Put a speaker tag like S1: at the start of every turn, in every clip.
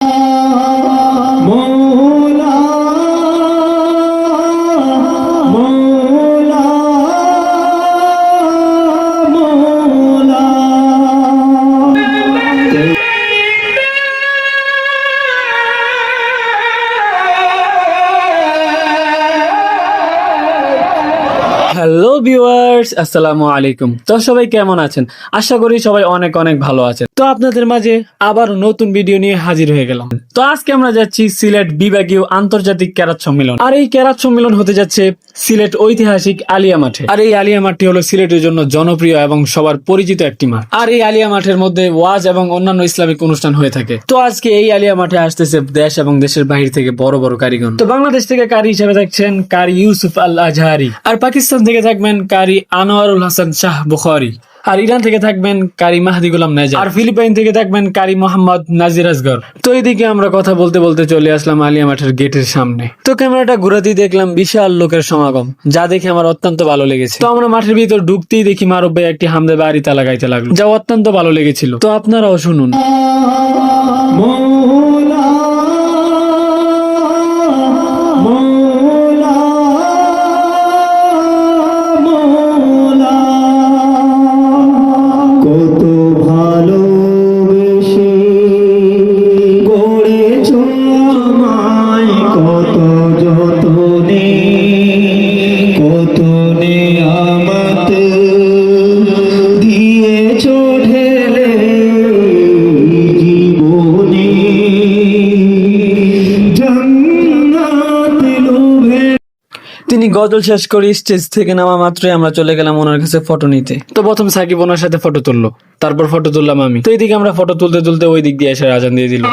S1: Hello viewers, আসসালামু আলাইকুম। তো সবাই কেমন আছেন? আশা করি সবাই অনেক অনেক ভালো আছেন। তো আপনাদের মাঝে আবার নতুন ভিডিও নিয়ে হাজির হয়ে গেলাম। তো আজকে আমরা যাচ্ছি সিলেট বিভাগীয় আন্তর্জাতিক ক্যারাত সম্মেলন। আর এই ক্যারাত সম্মেলন হতে যাচ্ছে সিলেট ঐতিহাসিক আলিয়া মাঠে। আর এই আলিয়া মাঠটি হলো সিলেটের জন্য জনপ্রিয় এবং সবার পরিচিত একটি মাঠ। আর এই আলিয়া মাঠের মধ্যে ওয়াজ এবং অন্যান্য ইসলামিক অনুষ্ঠান হয়ে থাকে। তো আজকে এই আলিয়া মাঠে আসতেছে দেশ এবং দেশের বাহির থেকে বড় বড় কারিগণ। তো বাংলাদেশ থেকে কারি হিসেবে থাকছেন কারি ইউসুফ আল আজহারি, আর পাকিস্তান থেকে থাকবেন কারি আনোয়ারুল হাসান শাহ বুখারী, আর ইরান থেকে থাকবেন কারি মাহদি গোলাম নেজা, আর ফিলিপাইন থেকে থাকবেন কারি মোহাম্মদ নাজির আসগর। তো এইদিকে আমরা কথা বলতে বলতে চলে আসলাম আলিয়া মাঠের গেটের সামনে। তো ক্যামেরাটা ঘুরাতেই দেখলাম বিশাল লোকের সমাগম, যা দেখে আমার অত্যন্ত ভালো লেগেছে। তো আমরা মাঠের ভিতর ঢুকতেই দেখি মারুফ ভাই একটি হামদে বাড়ি তালা গাইতে লাগলো, যা অত্যন্ত ভালো লেগেছিল। তো আপনারাও শুনুন। তিনি গজল শেষ করে স্টেজ থেকে নামা মাত্রই আমরা চলে গেলাম ওনার কাছে ফটো নিতে। তো প্রথম সাকিব ওনার সাথে ফটো তুললো, তারপর ফটো তুললাম আমি। তো এইদিকে আমরা ফটো তুলতে তুলতে ওই দিক দিয়ে এসে আজান দিয়ে দিল।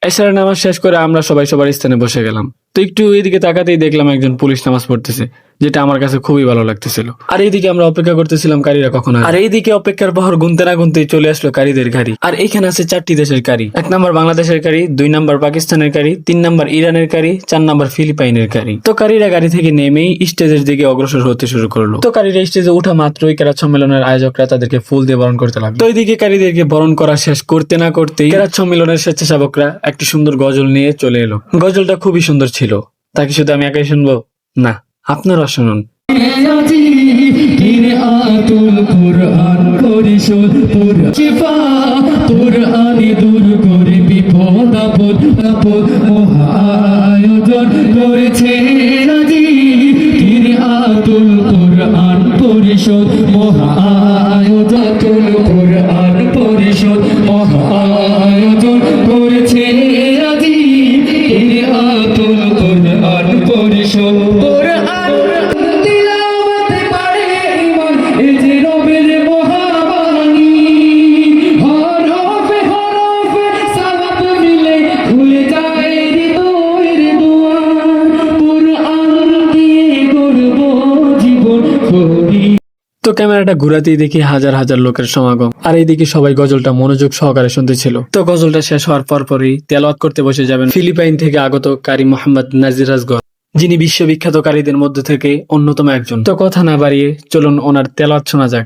S1: এশার নামাজ শেষ করে আমরা সবাই সবার স্থানে বসে গেলাম। তো একটু এইদিকে তাকাতেই দেখলাম একজন পুলিশ নামাজ পড়তেছে, যেটা আমার কাছে খুবই ভালো লাগতেছিল। আর এইদিকে আমরা অপেক্ষা করতেছিলাম কারীরা কখন আসবে। আর এইদিকে অপেক্ষার প্রহর গুনতে না গুনতেই চলে আসলো কারীদের গাড়ি। আর এখানে আছে 4টি দেশের গাড়ি, 1 নাম্বার বাংলাদেশের গাড়ি, 2 নাম্বার পাকিস্তানের গাড়ি, 3 নাম্বার ইরানের গাড়ি, 4 নাম্বার ফিলিপাইনের গাড়ি। তো কারীরা গাড়ি থেকে নেমেই স্টেজের দিকে অগ্রসর হতে শুরু করলো। তো কারীরা স্টেজে ওঠা মাত্রই ক্যারাত সম্মেলনের আয়োজকরা তাদেরকে ফুল দিয়ে বরণ করতে লাগলো। তো এইদিকে কারীদেরকে বরণ করা শেষ করতে না করতেই ক্যারাত সম্মেলনের স্বেচ্ছাসেবকরা একটি সুন্দর গজল নিয়ে চলে এলো। গজলটা খুবই সুন্দর ছিল। তাকে শুধু আমি একাই শুনবো না, আপনারা শুনুন। তো ক্যামেরাটা ঘুরাতেই দেখি হাজার হাজার লোকের সমাগম। আর এইদিকে সবাই গজলটা মনোযোগ সহকারে শুনতেছিল। তো গজলটা শেষ হওয়ার পরপরই তেলাওয়াত করতে বসে যাবেন ফিলিপাইন থেকে আগত কারি মোহাম্মদ নাজির আসগর, যিনি বিশ্ববিখ্যাত কারীদের মধ্যে থেকে অন্যতম একজন। তো কথা না বাড়িয়ে চলুন ওনার তেলাওয়াত শোনা যাক।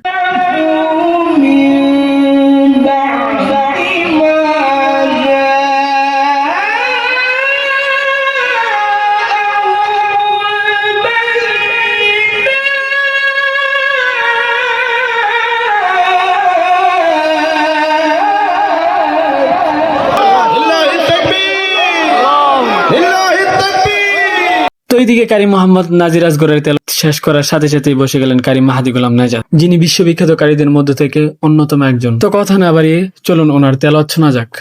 S1: তো এইদিকে কারি মোহাম্মদ নাজির আসগরের তেলাওয়াত শেষ করার সাথে সাথেই বসে গেলেন কারি মাহদি গোলাম নেজা, যিনি বিশ্ববিখ্যাত কারীদের মধ্যে থেকে অন্যতম একজন। তো কথা না বাড়িয়ে চলুন ওনার তেলাওয়াত শোনা যাক।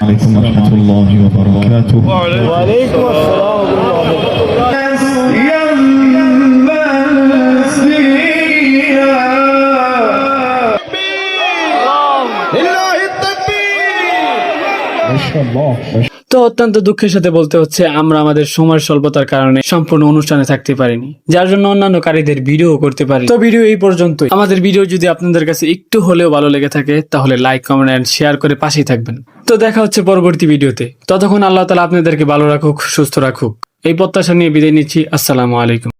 S1: তো অত্যন্ত দুঃখের সাথে বলতে হচ্ছে আমরা আমাদের সময় স্বল্পতার কারণে সম্পূর্ণ অনুষ্ঠানে থাকতে পারিনি, যার জন্য অন্যান্য কারীদের ভিডিও করতে পারি। তো ভিডিও এই পর্যন্তই। আমাদের ভিডিও যদি আপনাদের কাছে একটু হলেও ভালো লেগে থাকে তাহলে লাইক, কমেন্ট এন্ড শেয়ার করে পাশেই থাকবেন। তো দেখা হচ্ছে পরবর্তী ভিডিওতে। ততক্ষণ আল্লাহ তাআলা আপনাদেরকে ভালো রাখুক, সুস্থ রাখুক, এই প্রত্যাশা নিয়ে বিদায় নিচ্ছি। আসসালামু আলাইকুম।